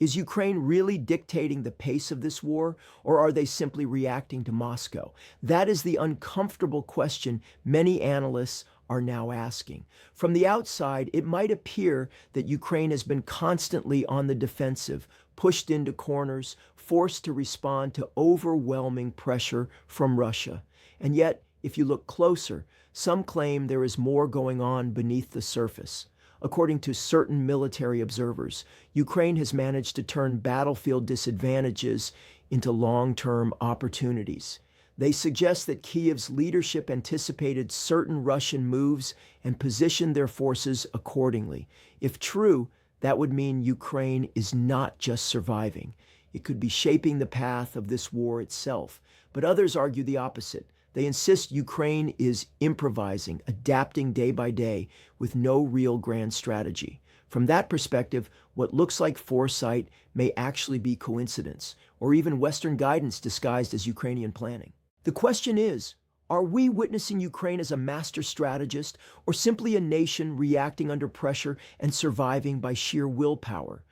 Is Ukraine really dictating the pace of this war, or are they simply reacting to Moscow? That is the uncomfortable question many analysts are now asking. From the outside, it might appear that Ukraine has been constantly on the defensive, pushed into corners, forced to respond to overwhelming pressure from Russia. And yet, if you look closer, some claim there is more going on beneath the surface. According to certain military observers, Ukraine has managed to turn battlefield disadvantages into long-term opportunities. They suggest that Kyiv's leadership anticipated certain Russian moves and positioned their forces accordingly. If true, that would mean Ukraine is not just surviving. It could be shaping the path of this war itself. But others argue the opposite. They insist Ukraine is improvising, adapting day by day, with no real grand strategy. From that perspective, what looks like foresight may actually be coincidence, or even Western guidance disguised as Ukrainian planning. The question is, are we witnessing Ukraine as a master strategist, or simply a nation reacting under pressure and surviving by sheer willpower?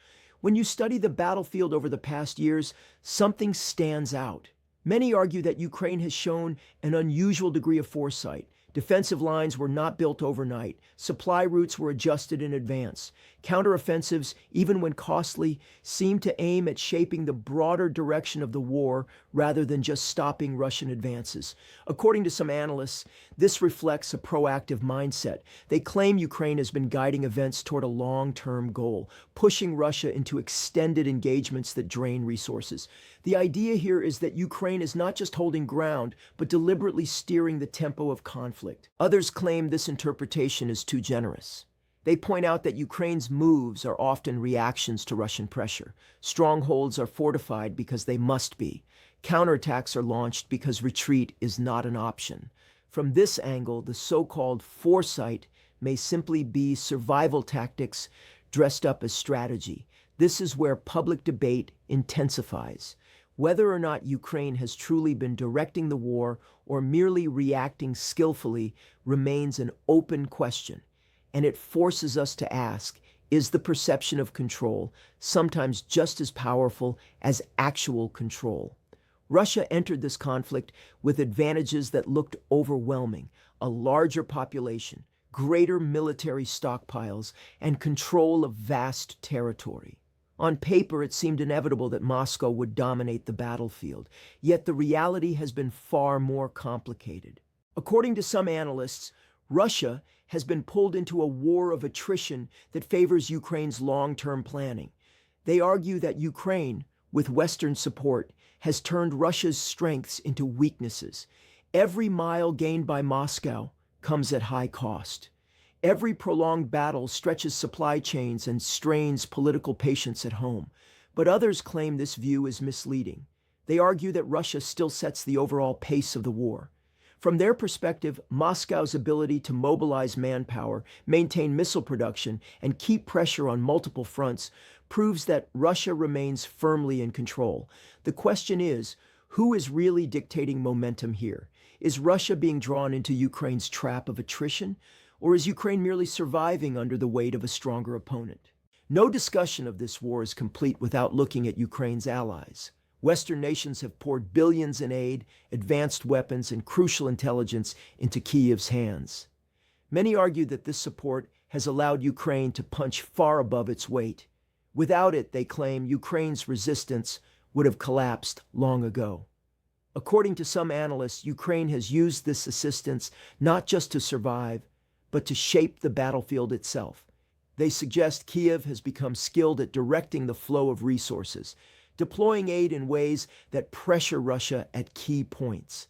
When you study the battlefield over the past years, something stands out. Many argue that Ukraine has shown an unusual degree of foresight. Defensive lines were not built overnight. Supply routes were adjusted in advance. Counteroffensives, even when costly, seem to aim at shaping the broader direction of the war rather than just stopping Russian advances. According to some analysts, this reflects a proactive mindset. They claim Ukraine has been guiding events toward a long-term goal, pushing Russia into extended engagements that drain resources. The idea here is that Ukraine is not just holding ground, but deliberately steering the tempo of conflict. Others claim this interpretation is too generous. They point out that Ukraine's moves are often reactions to Russian pressure. Strongholds are fortified because they must be. Counterattacks are launched because retreat is not an option. From this angle, the so-called foresight may simply be survival tactics dressed up as strategy. This is where public debate intensifies. Whether or not Ukraine has truly been directing the war or merely reacting skillfully remains an open question, and it forces us to ask, is the perception of control sometimes just as powerful as actual control? Russia entered this conflict with advantages that looked overwhelming: a larger population, greater military stockpiles, and control of vast territory. On paper, it seemed inevitable that Moscow would dominate the battlefield, yet the reality has been far more complicated. According to some analysts, Russia has been pulled into a war of attrition that favors Ukraine's long-term planning. They argue that Ukraine, with Western support, has turned Russia's strengths into weaknesses. Every mile gained by Moscow comes at high cost. Every prolonged battle stretches supply chains and strains political patience at home. But others claim this view is misleading. They argue that Russia still sets the overall pace of the war. From their perspective, Moscow's ability to mobilize manpower, maintain missile production, and keep pressure on multiple fronts proves that Russia remains firmly in control. The question is, who is really dictating momentum here? Is Russia being drawn into Ukraine's trap of attrition? Or is Ukraine merely surviving under the weight of a stronger opponent? No discussion of this war is complete without looking at Ukraine's allies. Western nations have poured billions in aid, advanced weapons, and crucial intelligence into Kyiv's hands. Many argue that this support has allowed Ukraine to punch far above its weight. Without it, they claim, Ukraine's resistance would have collapsed long ago. According to some analysts, Ukraine has used this assistance not just to survive, but to shape the battlefield itself. They suggest Kyiv has become skilled at directing the flow of resources, deploying aid in ways that pressure Russia at key points.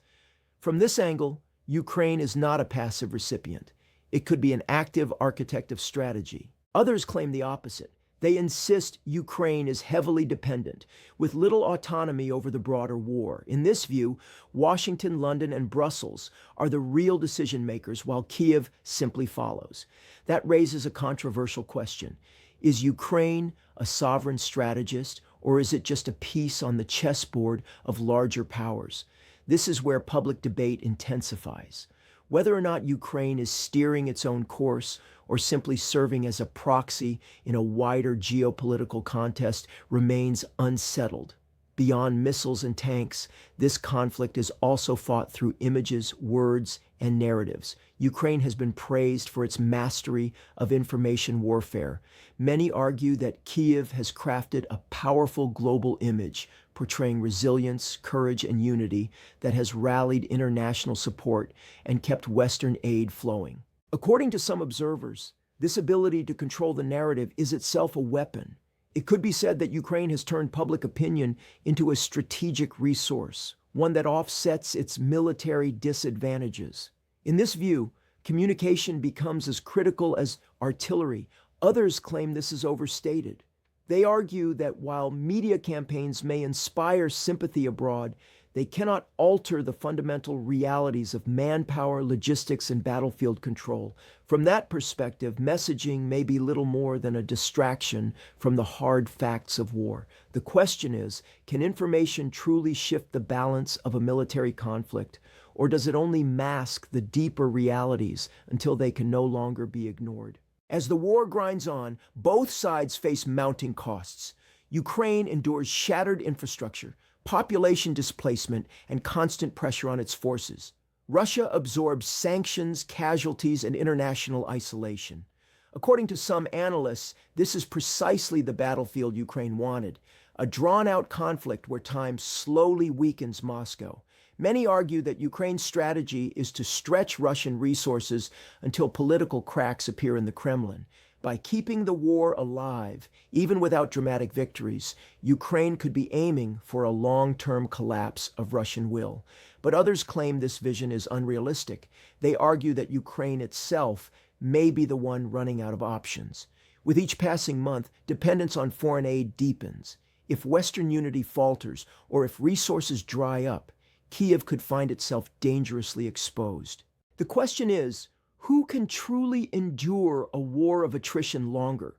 From this angle, Ukraine is not a passive recipient. It could be an active architect of strategy. Others claim the opposite. They insist Ukraine is heavily dependent, with little autonomy over the broader war. In this view, Washington, London, and Brussels are the real decision makers, while Kyiv simply follows. That raises a controversial question. Is Ukraine a sovereign strategist, or is it just a piece on the chessboard of larger powers? This is where public debate intensifies. Whether or not Ukraine is steering its own course or simply serving as a proxy in a wider geopolitical contest remains unsettled. Beyond missiles and tanks, this conflict is also fought through images, words, and narratives. Ukraine has been praised for its mastery of information warfare. Many argue that Kyiv has crafted a powerful global image, portraying resilience, courage, and unity that has rallied international support and kept Western aid flowing. According to some observers, this ability to control the narrative is itself a weapon. It could be said that Ukraine has turned public opinion into a strategic resource, one that offsets its military disadvantages. In this view, communication becomes as critical as artillery. Others claim this is overstated. They argue that while media campaigns may inspire sympathy abroad, they cannot alter the fundamental realities of manpower, logistics, and battlefield control. From that perspective, messaging may be little more than a distraction from the hard facts of war. The question is, can information truly shift the balance of a military conflict, or does it only mask the deeper realities until they can no longer be ignored? As the war grinds on, both sides face mounting costs. Ukraine endures shattered infrastructure, population displacement, and constant pressure on its forces. Russia absorbs sanctions, casualties, and international isolation. According to some analysts, this is precisely the battlefield Ukraine wanted, a drawn-out conflict where time slowly weakens Moscow. Many argue that Ukraine's strategy is to stretch Russian resources until political cracks appear in the Kremlin. By keeping the war alive, even without dramatic victories, Ukraine could be aiming for a long-term collapse of Russian will. But others claim this vision is unrealistic. They argue that Ukraine itself may be the one running out of options. With each passing month, dependence on foreign aid deepens. If Western unity falters, or if resources dry up, Kyiv could find itself dangerously exposed. The question is, who can truly endure a war of attrition longer?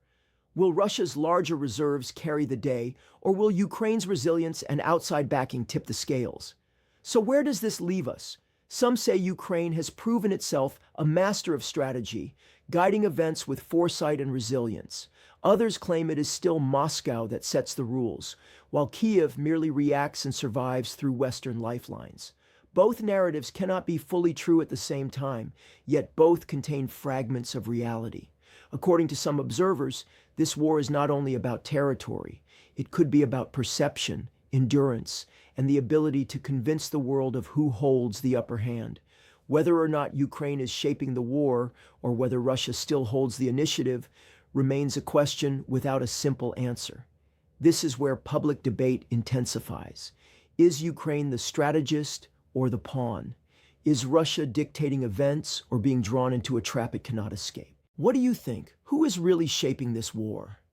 Will Russia's larger reserves carry the day, or will Ukraine's resilience and outside backing tip the scales? So where does this leave us? Some say Ukraine has proven itself a master of strategy, guiding events with foresight and resilience. Others claim it is still Moscow that sets the rules, while Kyiv merely reacts and survives through Western lifelines. Both narratives cannot be fully true at the same time, yet both contain fragments of reality. According to some observers, this war is not only about territory, it could be about perception, endurance, and the ability to convince the world of who holds the upper hand. Whether or not Ukraine is shaping the war, or whether Russia still holds the initiative, remains a question without a simple answer. This is where public debate intensifies. Is Ukraine the strategist or the pawn? Is Russia dictating events or being drawn into a trap it cannot escape? What do you think? Who is really shaping this war?